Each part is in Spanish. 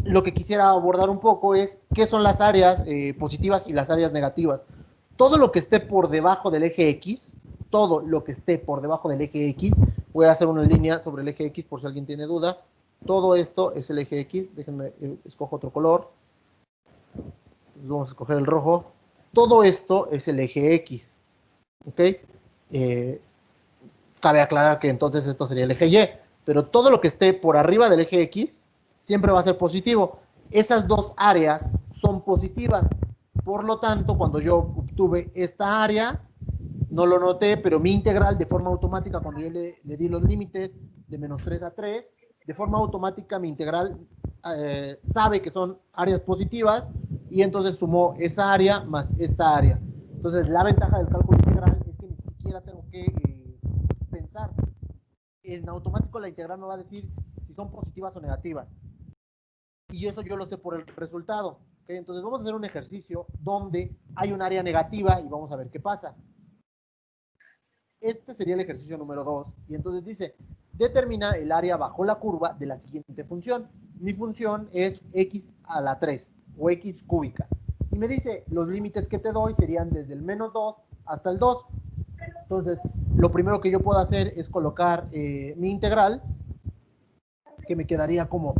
lo que quisiera abordar un poco es qué son las áreas positivas y las áreas negativas. Todo lo que esté por debajo del eje X, todo lo que esté por debajo del eje X, voy a hacer una línea sobre el eje X por si alguien tiene duda. Todo esto es el eje X, déjenme, escojo otro color. Vamos a escoger el rojo. Todo esto es el eje X, ¿ok? Cabe aclarar que entonces esto sería el eje Y, pero todo lo que esté por arriba del eje X siempre va a ser positivo. Esas dos áreas son positivas. Por lo tanto, cuando yo obtuve esta área, no lo noté, pero mi integral de forma automática, cuando yo le di los límites de menos 3 a 3, de forma automática mi integral sabe que son áreas positivas y entonces sumó esa área más esta área. Entonces, la ventaja del cálculo integral es que ni siquiera tengo que pensar. En automático la integral me va a decir si son positivas o negativas. Y eso yo lo sé por el resultado. ¿Okay? Entonces vamos a hacer un ejercicio donde hay un área negativa y vamos a ver qué pasa. Este sería el ejercicio número 2. Y entonces dice, determina el área bajo la curva de la siguiente función. Mi función es x a la 3 o x cúbica. Y me dice, los límites que te doy serían desde el menos 2 hasta el 2. Entonces, lo primero que yo puedo hacer es colocar mi integral, que me quedaría como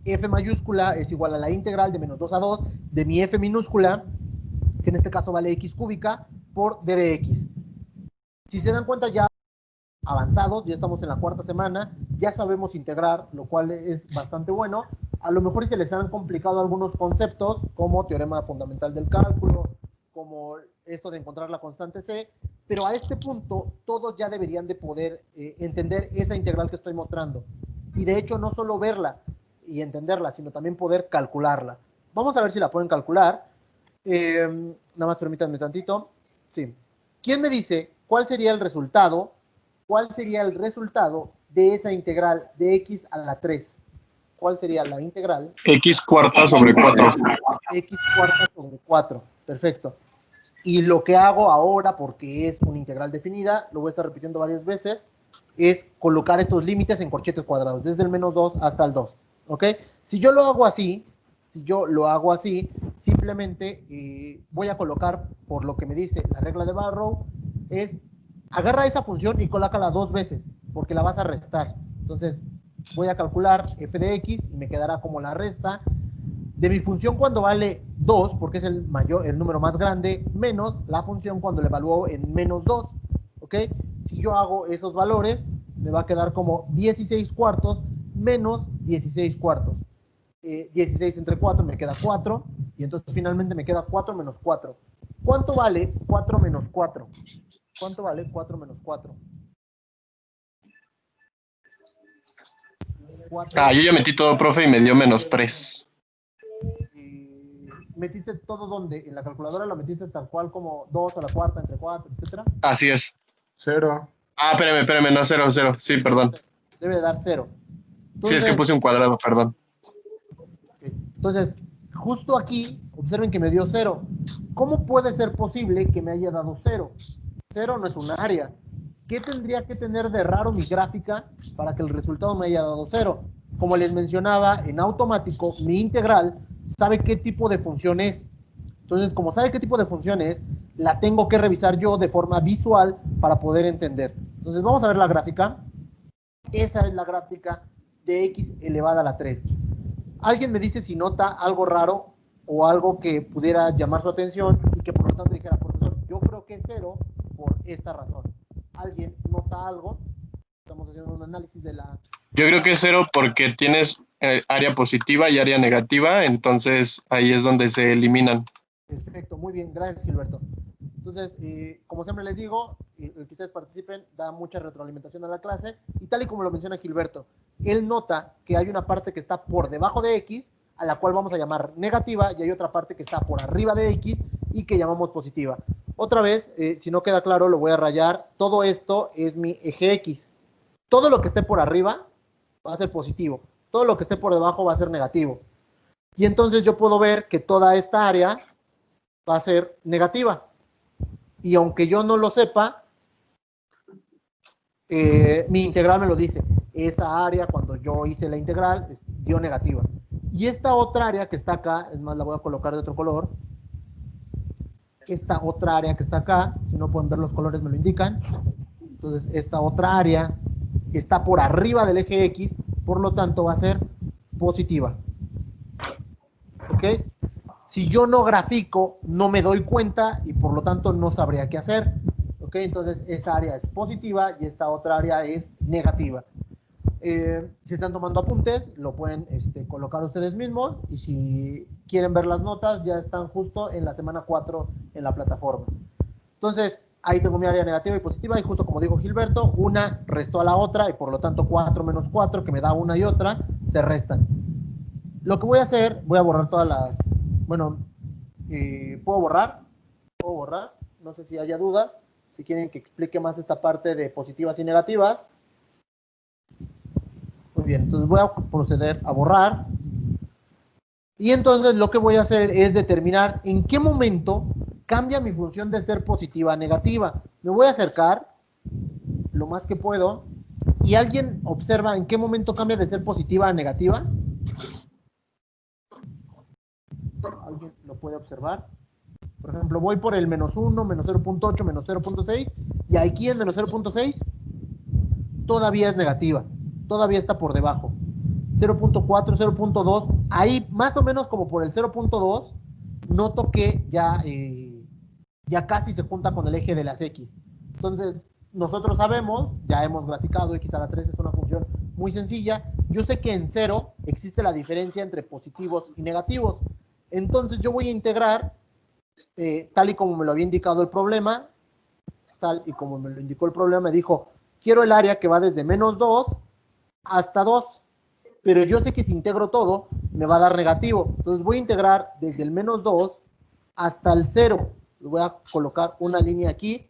f mayúscula es igual a la integral de menos 2 a 2 de mi f minúscula, que en este caso vale x cúbica, por d de x. Si se dan cuenta, ya avanzados, ya estamos en la cuarta semana, ya sabemos integrar, lo cual es bastante bueno. A lo mejor se les han complicado algunos conceptos, como teorema fundamental del cálculo, como esto de encontrar la constante c, pero a este punto todos ya deberían de poder entender esa integral que estoy mostrando. Y de hecho no solo verla y entenderla, sino también poder calcularla. Vamos a ver si la pueden calcular. Nada más permítanme tantito. Sí. ¿Quién me dice cuál sería el resultado? ¿Cuál sería el resultado de esa integral de x a la 3? ¿Cuál sería la integral? X cuarta sobre 4. X cuarta sobre 4. Perfecto. Y lo que hago ahora, porque es una integral definida, lo voy a estar repitiendo varias veces, es colocar estos límites en corchetes cuadrados, desde el menos 2 hasta el 2. ¿Ok? Si yo lo hago así, simplemente voy a colocar, por lo que me dice la regla de Barrow, es agarra esa función y colócala dos veces, porque la vas a restar. Entonces, voy a calcular f de x y me quedará como la resta de mi función cuando vale 2, porque es el número más grande, menos la función cuando le evalúo en menos 2. ¿Ok? Si yo hago esos valores, me va a quedar como 16 cuartos menos 16 cuartos. 16 entre 4 me queda 4, y entonces finalmente me queda 4 menos 4. ¿Cuánto vale 4 menos 4? ¿Cuánto vale 4 menos 4? 4. Yo ya metí todo, profe, y me dio menos 3. ¿Metiste todo donde? ¿En la calculadora lo metiste tal cual como 2 a la cuarta, entre 4, etcétera? Así es. 0. Espérame, no, 0, 0. Sí, perdón. Debe de dar 0. Sí, es que Entonces, puse un cuadrado, perdón. entonces, justo aquí, observen que me dio 0. ¿Cómo puede ser posible que me haya dado 0? 0 no es un área. ¿Qué tendría que tener de raro mi gráfica para que el resultado me haya dado 0? Como les mencionaba, en automático, mi integral sabe qué tipo de función es. Entonces, como sabe qué tipo de función es, la tengo que revisar yo de forma visual para poder entender. Entonces, vamos a ver la gráfica. Esa es la gráfica de x elevada a la 3. Alguien me dice si nota algo raro o algo que pudiera llamar su atención y que por lo tanto dijera, profesor, yo creo que es 0 por esta razón. ¿Alguien nota algo? Estamos haciendo un análisis de la... Yo creo que es 0 porque tienes área positiva y área negativa, entonces ahí es donde se eliminan. Perfecto, muy bien, gracias Gilberto. Entonces, como siempre les digo, el que ustedes participen da mucha retroalimentación a la clase, y tal y como lo menciona Gilberto, él nota que hay una parte que está por debajo de x, a la cual vamos a llamar negativa, y hay otra parte que está por arriba de x y que llamamos positiva. Otra vez, si no queda claro, lo voy a rayar. Todo esto es mi eje x. Todo lo que esté por arriba va a ser positivo, todo lo que esté por debajo va a ser negativo. Y entonces yo puedo ver que toda esta área va a ser negativa. Y aunque yo no lo sepa, mi integral me lo dice. Esa área, cuando yo hice la integral, dio negativa. Y esta otra área que está acá, es más, la voy a colocar de otro color. Esta otra área que está acá, si no pueden ver los colores me lo indican. Entonces, esta otra área está por arriba del eje X, por lo tanto va a ser positiva. ¿Ok? Si yo no grafico, no me doy cuenta y por lo tanto no sabría qué hacer. ¿Ok? Entonces, esa área es positiva y esta otra área es negativa. Si están tomando apuntes, lo pueden colocar ustedes mismos y si quieren ver las notas, ya están justo en la semana 4 en la plataforma. Entonces, ahí tengo mi área negativa y positiva y justo como dijo Gilberto, una restó a la otra y por lo tanto 4 menos 4, que me da una y otra, se restan. Lo que voy a hacer, voy a borrar todas las... Bueno, ¿puedo borrar? ¿Puedo borrar? No sé si haya dudas. Si quieren que explique más esta parte de positivas y negativas. Muy bien, entonces voy a proceder a borrar. Y entonces lo que voy a hacer es determinar en qué momento cambia mi función de ser positiva a negativa. Me voy a acercar lo más que puedo. ¿Y alguien observa en qué momento cambia de ser positiva a negativa? ¿Alguien lo puede observar? Por ejemplo, voy por el menos 1, menos 0.8, menos 0.6, y aquí en menos 0.6 todavía es negativa, todavía está por debajo. 0.4, 0.2, ahí más o menos como por el 0.2, noto que ya casi se junta con el eje de las X. Entonces, nosotros sabemos, ya hemos graficado, X a la 3 es una función muy sencilla. Yo sé que en 0 existe la diferencia entre positivos y negativos. Entonces, yo voy a integrar, tal y como me lo había indicado el problema, tal y como me lo indicó el problema, me dijo, quiero el área que va desde menos 2 hasta 2, pero yo sé que si integro todo, me va a dar negativo. Entonces voy a integrar desde el menos 2 hasta el 0. Voy a colocar una línea aquí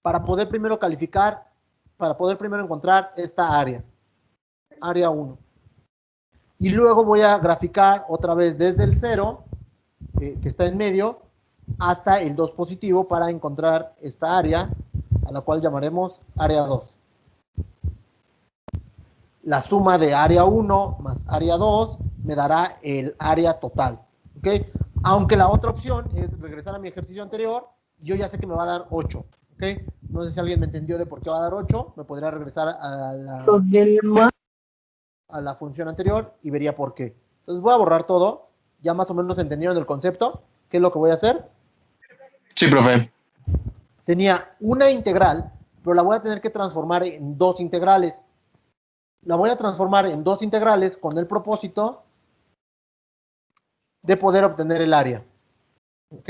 para poder primero calificar, para poder primero encontrar esta área, área 1. Y luego voy a graficar otra vez desde el 0, que está en medio, hasta el 2 positivo para encontrar esta área, a la cual llamaremos área 2. La suma de área 1 más área 2 me dará el área total. ¿Ok? Aunque la otra opción es regresar a mi ejercicio anterior, yo ya sé que me va a dar 8. ¿Ok? No sé si alguien me entendió de por qué va a dar 8. Me podría regresar a la función anterior y vería por qué. Entonces voy a borrar todo. Ya más o menos entendieron el concepto. ¿Qué es lo que voy a hacer? Sí, profe. Tenía una integral, pero la voy a tener que transformar en dos integrales. La voy a transformar en dos integrales con el propósito de poder obtener el área. ¿Ok?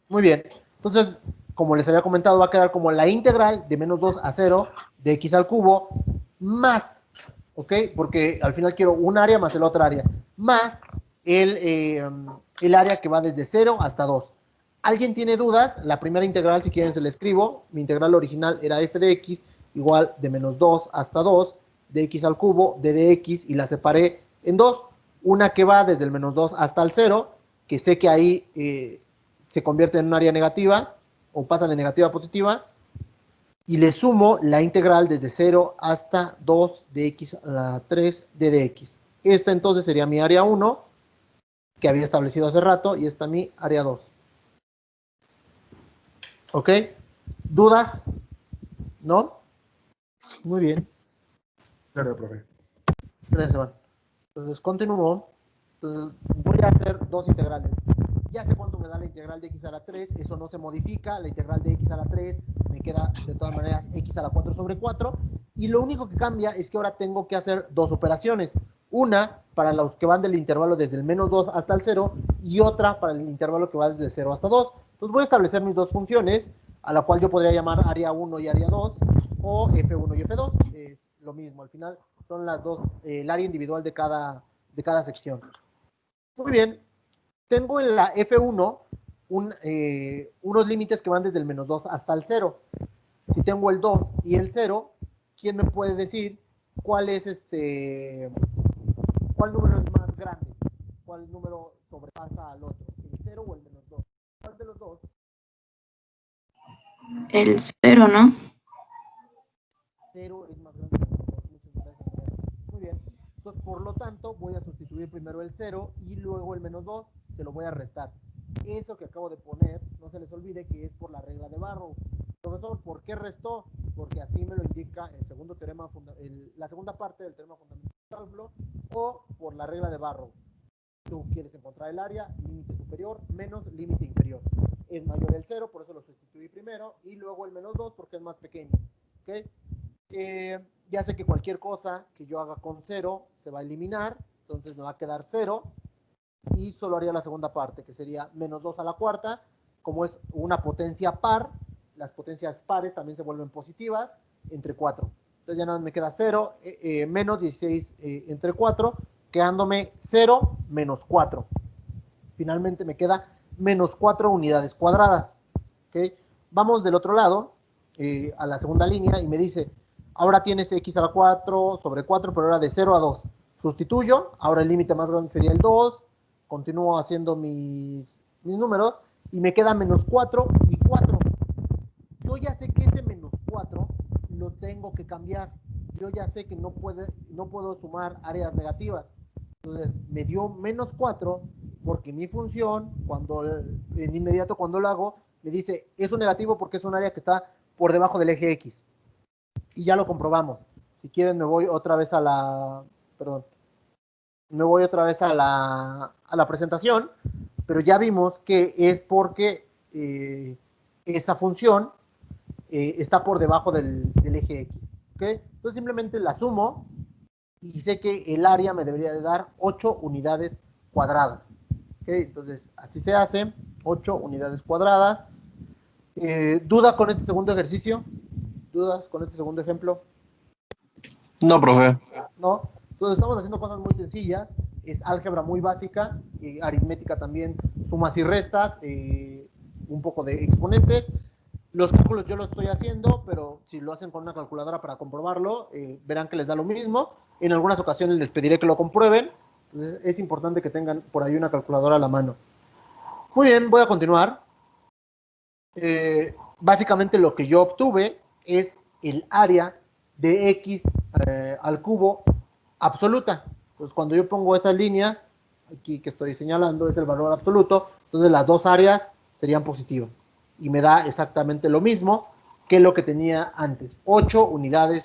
Muy bien. Entonces, como les había comentado, va a quedar como la integral de menos 2 a 0 de x al cubo más, ¿ok? Porque al final quiero un área más el otro área, más el área que va desde 0 hasta 2. ¿Alguien tiene dudas? La primera integral, si quieren, se la escribo. Mi integral original era f de x igual de menos 2 hasta 2 de x al cubo de dx y la separé en dos. Una que va desde el menos 2 hasta el 0, que sé que ahí se convierte en un área negativa o pasa de negativa a positiva, y le sumo la integral desde 0 hasta 2 de x a la 3 de dx. Esta entonces sería mi área 1, que había establecido hace rato, y esta mi área 2. ¿Ok? ¿Dudas? ¿No? Muy bien. Claro, profe. Gracias, Iván. Entonces, continúo. Entonces, voy a hacer dos integrales. Ya sé cuánto me da la integral de x a la 3, eso no se modifica, la integral de x a la 3 me queda de todas maneras x a la 4 sobre 4, y lo único que cambia es que ahora tengo que hacer dos operaciones, una para los que van del intervalo desde el menos 2 hasta el 0, y otra para el intervalo que va desde 0 hasta 2. Entonces voy a establecer mis dos funciones, a la cual yo podría llamar área 1 y área 2, o f1 y f2, es lo mismo, al final son las dos, el área individual de cada sección. Muy bien, tengo en la F1 unos límites que van desde el menos 2 hasta el 0. Si tengo el 2 y el 0, ¿quién me puede decir cuál es cuál número es más grande? ¿Cuál número sobrepasa al otro? ¿El 0 o el menos 2? ¿Cuál de los dos? El 0, ¿no? 0 es más grande que el 2. Muchas gracias. Muy bien. Entonces, por lo tanto voy a sustituir primero el 0 y luego el menos 2 se lo voy a restar. Eso que acabo de poner, no se les olvide que es por la regla de Barrow. Profesor, ¿por qué restó? Porque así me lo indica el segundo teorema, la segunda parte del teorema fundamental de cálculo, o por la regla de Barrow. Tú quieres encontrar el área, límite superior menos límite inferior. Es mayor el 0, por eso lo sustituí primero, y luego el menos 2 porque es más pequeño. ¿Okay? Ya sé que cualquier cosa que yo haga con 0 se va a eliminar, entonces me va a quedar 0, y solo haría la segunda parte, que sería menos 2 a la cuarta. Como es una potencia par, las potencias pares también se vuelven positivas, entre 4. Entonces ya nada más me queda 0, menos 16 entre 4, quedándome 0 menos 4. Finalmente me queda menos 4 unidades cuadradas. ¿Okay? Vamos del otro lado, a la segunda línea, y me dice, ahora tienes x a la 4 sobre 4, pero ahora de 0 a 2. Sustituyo, ahora el límite más grande sería el 2, continúo haciendo mis números, y me queda menos 4 y 4. Yo ya sé que ese menos 4 lo tengo que cambiar. Yo ya sé que no puedo sumar áreas negativas. Entonces me dio menos 4 porque mi función, en inmediato cuando lo hago, me dice, es un negativo porque es un área que está por debajo del eje X. Y ya lo comprobamos. Si quieren me voy otra vez a la... Perdón. Me voy otra vez a la presentación, pero ya vimos que es porque esa función está por debajo del eje X. ¿Okay? Entonces simplemente la sumo y sé que el área me debería de dar 8 unidades cuadradas. ¿Okay? Entonces así se hace, 8 unidades cuadradas. ¿Duda con este segundo ejercicio? ¿Dudas con este segundo ejemplo? No, profe. ¿No? Entonces estamos haciendo cosas muy sencillas, es álgebra muy básica, aritmética también, sumas y restas, un poco de exponentes. Los cálculos yo los estoy haciendo, pero si lo hacen con una calculadora para comprobarlo, verán que les da lo mismo. En algunas ocasiones les pediré que lo comprueben, entonces es importante que tengan por ahí una calculadora a la mano. Muy bien, voy a continuar. Básicamente lo que yo obtuve es el área de x al cubo absoluta. Entonces cuando yo pongo estas líneas, aquí que estoy señalando es el valor absoluto, entonces las dos áreas serían positivas. Y me da exactamente lo mismo que lo que tenía antes, 8 unidades